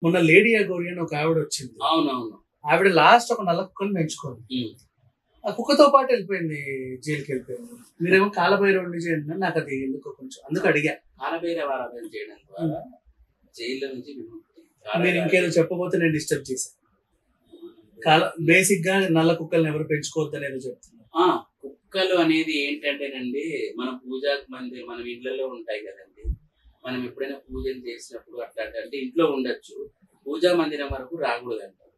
మొన్న లేడీ అగోరి అని ఒక ఆవిడ వచ్చింది. అవునవును. ఆవిడ లాస్ట్ ఒక నల్ల కుక్కని పెంచుకోండి. ఆ కుక్కతో పాటు వెళ్ళిపోయింది, జైలుకి వెళ్ళిపోయింది. మీరేమో కాలభైరవుడిని చేయండి, నాకు అది ఎందుకో కొంచెం అందుకు అడిగా. కాలభైరవ ఆరాధన చేయడం ద్వారా జైల్లో నుంచి మీరు ఇంకేదో చెప్పబోతే నేను డిస్టర్బ్ చేశాను. బేసిక్ గా నల్ల కుక్కల్ని ఎవరు పెంచుకోవద్దు అనేది చెప్తున్నా. కుక్కలు అనేది ఏంటంటేనండి, మన పూజా మందిర్ మన ఇళ్లలో ఉంటాయి కదండి. మనం ఎప్పుడైనా పూజలు చేసినప్పుడు అట్లా అంటే ఇంట్లో ఉండొచ్చు, పూజా మందిరం వరకు రాకూడదు అంటారు.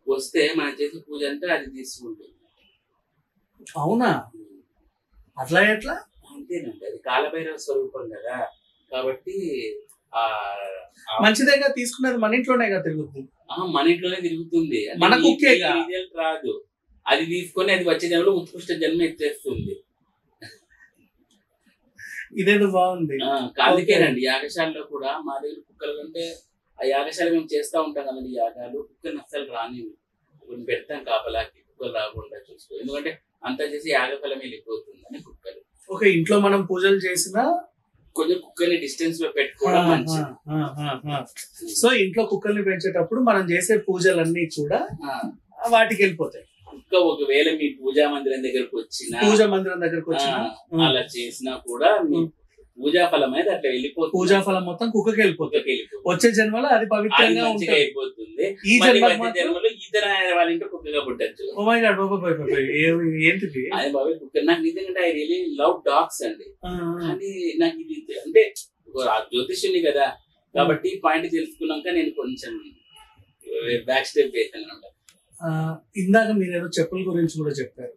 వస్తే మనం చేసే పూజ అంటే అది తీసుకుంటుంది. అవునా? అట్లా ఎట్లా? అంతేనండి, అది కాలభైరవ స్వరూపం కదా. కాబట్టి మంచిదేగా తీసుకున్నది, మన ఇంట్లోనే కదా తిరుగుతుంది. మన ఇంట్లోనే తిరుగుతుంది, మన కుక్కేగా రిజల్ట్ రాదు. అది తీసుకొని అది వచ్చే జన్మలో ఉత్కృష్ట జన్మ ఎత్తేస్తుంది. ఇదేదో బాగుంది. అందుకేనండి యాగశాలలో కూడా మా దగ్గర కుక్కలు అంటే ఆ యాగశాల మేము చేస్తూ ఉంటాం కదండి యాగాలు. కుక్కలు అస్సలు రాని కొన్ని పెడతాం కాపలాకి, కుక్కలు రాకుండా చూసుకో. ఎందుకంటే అంతా చేసి యాగఫలం వెళ్ళిపోతుంది అని కుక్కలు. ఒక ఇంట్లో మనం పూజలు చేసినా కొంచెం కుక్కల్ని డిస్టెన్స్ లో పెట్టుకోవడం మంచిది. సో ఇంట్లో కుక్కల్ని పెంచేటప్పుడు మనం చేసే పూజలన్నీ కూడా వాటికి వెళ్ళిపోతాయి. కుక్క ఒకవేళ మీ పూజా మందిరం దగ్గరకు వచ్చినా అలా చేసినా కూడా మీ పూజా ఫలం అయితే అట్లా వెళ్ళిపోతుంది. పూజా ఫలం మొత్తం కుక్కకి వెళ్ళిపోతుంది. వచ్చే జన్మలో అది పవిత్రంగా అయిపోతుంది. ఈ జన్మలో ఇతర వాళ్ళ ఇంట్లో కుక్కగా పుట్టచ్చు. ఏంటిది అది బాబాయ్ కుక్క. నాకు నిజంగా ఐ రియలీ లవ్ డాగ్స్ అండి. కానీ నాకు ఇది అంటే జ్యోతిష్యుని కదా కాబట్టి పాయింట్ తెలుసుకున్నాక నేను కొంచెం బ్యాక్ స్టెప్ వేసాను అనమాట. ఇందాక మీరు ఏదో చెప్పుల గురించి కూడా చెప్పారు.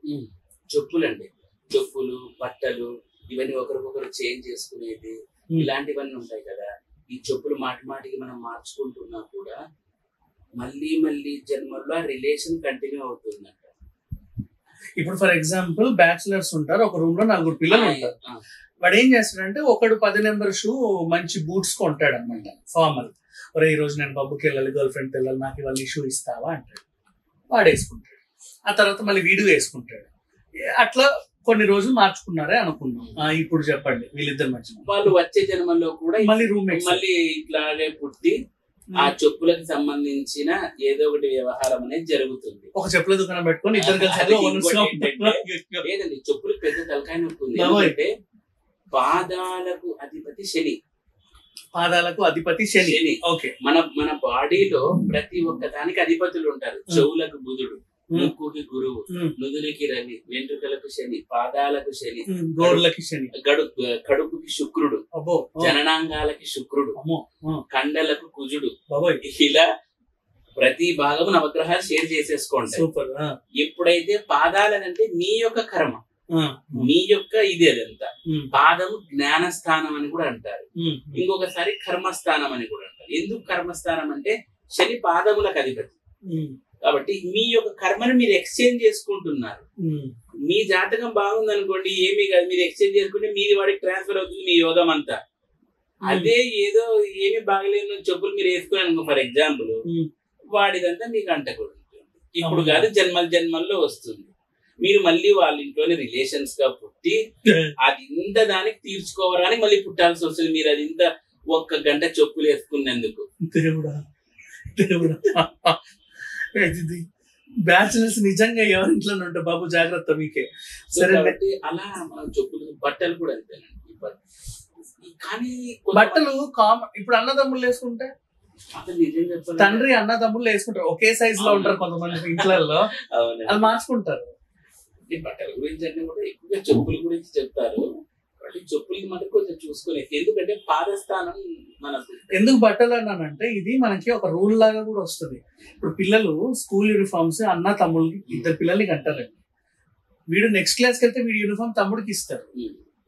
చెప్పులండి, చెప్పులు బట్టలు ఇవన్నీ ఒకరికొకరు చేంజ్ చేసుకునేది ఇలాంటివన్నీ ఉంటాయి కదా. ఈ చెప్పులు మాటికి మనం మార్చుకుంటున్నా కూడా మళ్ళీ మళ్ళీ జన్మల్లో రిలేషన్ కంటిన్యూ అవుతుందంట. ఇప్పుడు ఫర్ ఎగ్జాంపుల్ బ్యాచులర్స్ ఉంటారు, ఒక రూమ్ లో 4 పిల్లలు ఉంటారు. వాడు ఏం చేస్తాడంటే ఒకడు 10 నెంబర్ షూ మంచి బూట్స్ కొంటాడు అనమాట, ఫార్మల్. ఒరే ఈ రోజు నేను పబ్కి వెళ్ళాలి, గర్ల్ ఫ్రెండ్ వెళ్ళాలి, నాకు ఇవన్నీ షూ ఇస్తావా అంటాడు. వాడు వేసుకుంటాడు. ఆ తర్వాత మళ్ళీ వీడు వేసుకుంటాడు. అట్లా కొన్ని రోజులు మార్చుకున్నారే అనుకున్నాం. ఇప్పుడు చెప్పండి వీళ్ళిద్దరు మధ్య వాళ్ళు వచ్చే జన్మల్లో కూడా మళ్ళీ రూమ్మేట్స్ మళ్ళీ ఇట్లాగే పుట్టి ఆ చెప్పులకు సంబంధించిన ఏదో ఒకటి వ్యవహారం అనేది జరుగుతుంది. ఒక చెప్పుల దుకాణం పెట్టుకొని ఇద్దరు లేదండి, చెప్పులకు పెద్ద తలకాయ ఉంటుంది. ఎందుకంటే పాదాలకు అధిపతి శని. పాదాలకు అధిపతి శని. ఓకే. మన బాడీలో ప్రతి ఒక్క దానికి అధిపతులు ఉంటారు. చెవులకు బుధుడు, ముక్కుకి గురువు, నుదురికి రవి, వెంట్రుకలకు శని, పాదాలకు శని, గోర్లకి శని, కడుపుకి శుక్రుడు, జననాంగాలకి శుక్రుడు, కండలకు కుజుడు. ఇలా ప్రతి భాగము నవగ్రహాలు షేర్ చేసేసుకోండి. ఎప్పుడైతే పాదాలనంటే మీ యొక్క కర్మ, మీ యొక్క ఇది అదంతా. పాదం జ్ఞానస్థానం అని కూడా అంటారు, ఇంకొకసారి కర్మస్థానం అని కూడా అంటారు. ఎందుకు కర్మస్థానం అంటే శని పాదములకు అధిపతి కాబట్టి మీ యొక్క కర్మను మీరు ఎక్స్చేంజ్ చేసుకుంటున్నారు. మీ జాతకం బాగుంది అనుకోండి, ఏమీ కాదు, మీరు ఎక్స్చేంజ్ చేసుకుంటే మీది వాడికి ట్రాన్స్ఫర్ అవుతుంది మీ యోగం అంతా. అదే ఏదో ఏమి బాగలేని చెప్పులు మీరు వేసుకున్నాను ఫర్ ఎగ్జాంపుల్, వాడిదంతా మీకు అంటకూడదు. ఇప్పుడు కాదు జన్మల్లో వస్తుంది. మీరు మళ్ళీ వాళ్ళ ఇంట్లోనే రిలేషన్స్ గా పుట్టి అది ఇంత దానికి తీర్చుకోవడానికి మళ్ళీ పుట్టాల్సి వస్తుంది. మీరు అది ఇంత 1 గంట చెప్పులు వేసుకున్నందుకు. బ్యాచులర్స్ నిజంగా ఎవరింట్లో ఉంటే బాబు జాగ్రత్త మీకే. సరే కాబట్టి అలా మనం చెప్పులు బట్టలు కూడా అంతేనండి. కానీ బట్టలు కామన్. ఇప్పుడు అన్నదమ్ములు వేసుకుంటే తండ్రి అన్నదమ్ములు వేసుకుంటారు, ఒకే సైజ్ లో ఉంటారు కొంతమంది ఇంట్లలో, అది మార్చుకుంటారు. బట్టల గురించి అన్ని కూడా ఎక్కువగా చెప్పుల గురించి చెప్తారు. చెప్పులకి మనకు కొంచెం చూసుకునే, ఎందుకంటే పాదస్థానం మనకు. ఎందుకు బట్టలు అన్నానంటే ఇది మనకి ఒక రూల్ లాగా కూడా వస్తుంది. ఇప్పుడు పిల్లలు స్కూల్ యూనిఫామ్స్ అన్న తమ్ముళ్ళకి 2 పిల్లలకి అంటారండి. వీడు నెక్స్ట్ క్లాస్కి వెళ్తే వీడి యూనిఫామ్ తమ్ముడికి ఇస్తారు,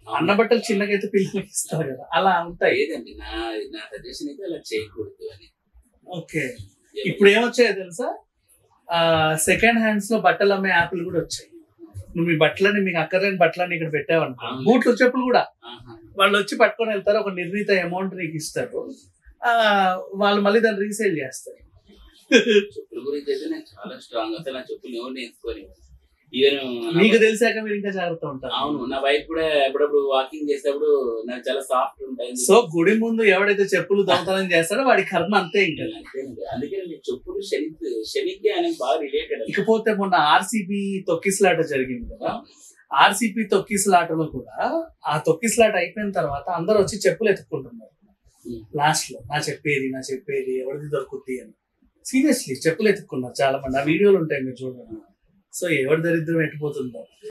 అన్న బట్టలు చిన్నకైతే పిల్లలకి ఇస్తారు కదా, అలా ఉంటాయి. ఏదండి నా సజెషన్ అయితే అలా చేయకూడదు అని. ఓకే. ఇప్పుడు ఏమొచ్చాయో తెలుసా, సెకండ్ హ్యాండ్స్ లో బట్టలు అమ్మే యాప్లు కూడా వచ్చాయి. నువ్వు మీ బట్టలని, మీకు అక్కర్లేని బట్టలని ఇక్కడ పెట్టావనుకో, బూట్లు చెప్పులు కూడా వాళ్ళు వచ్చి పట్టుకొని వెళ్తారు, ఒక నిర్ణీత అమౌంట్ నీకు ఇస్తారు, వాళ్ళు మళ్ళీ దాన్ని రీసేల్ చేస్తారు. చెప్పుల గురించి అయితే నేను చాలా స్ట్రాంగ్. అసలు నా చెప్పులు ఎవరు నేర్చుకొని ఈవెన్ మీకు తెలిసాక మీరు ఇంకా జాగ్రత్త ఉంటారు. అవును, నా వైఫ్ కూడా ఎప్పుడప్పుడు వాకింగ్ చేసేటప్పుడు నాకు చాలా సాఫ్ట్ ఉంటాయి. సో గుడి ముందు ఎవడైతే చెప్పులు దొంగతనం చేస్తాడో వాడి కర్మ అంతే ఇంకా. అందుకే చెప్పులు శనికి అనేది బాగా రిలేటెడ్. ఇకపోతే మొన్న ఆర్సీబీ తొక్కిసలాట జరిగింది కదా, ఆర్సీబీ తొక్కిసలాటలో కూడా ఆ తొక్కిసలాట అయిపోయిన తర్వాత అందరూ వచ్చి చెప్పులు ఎత్తుకుంటున్నారు లాస్ట్ లో. నా చెప్పేది ఎవరిది దొరుకుద్ది అని సీరియస్లీ చెప్పులు ఎత్తుకున్నారు చాలా మంది. ఆ వీడియోలు ఉంటాయి మీరు చూడండి. సో ఎవరి దరిద్రం ఎట్టిపోతుందో.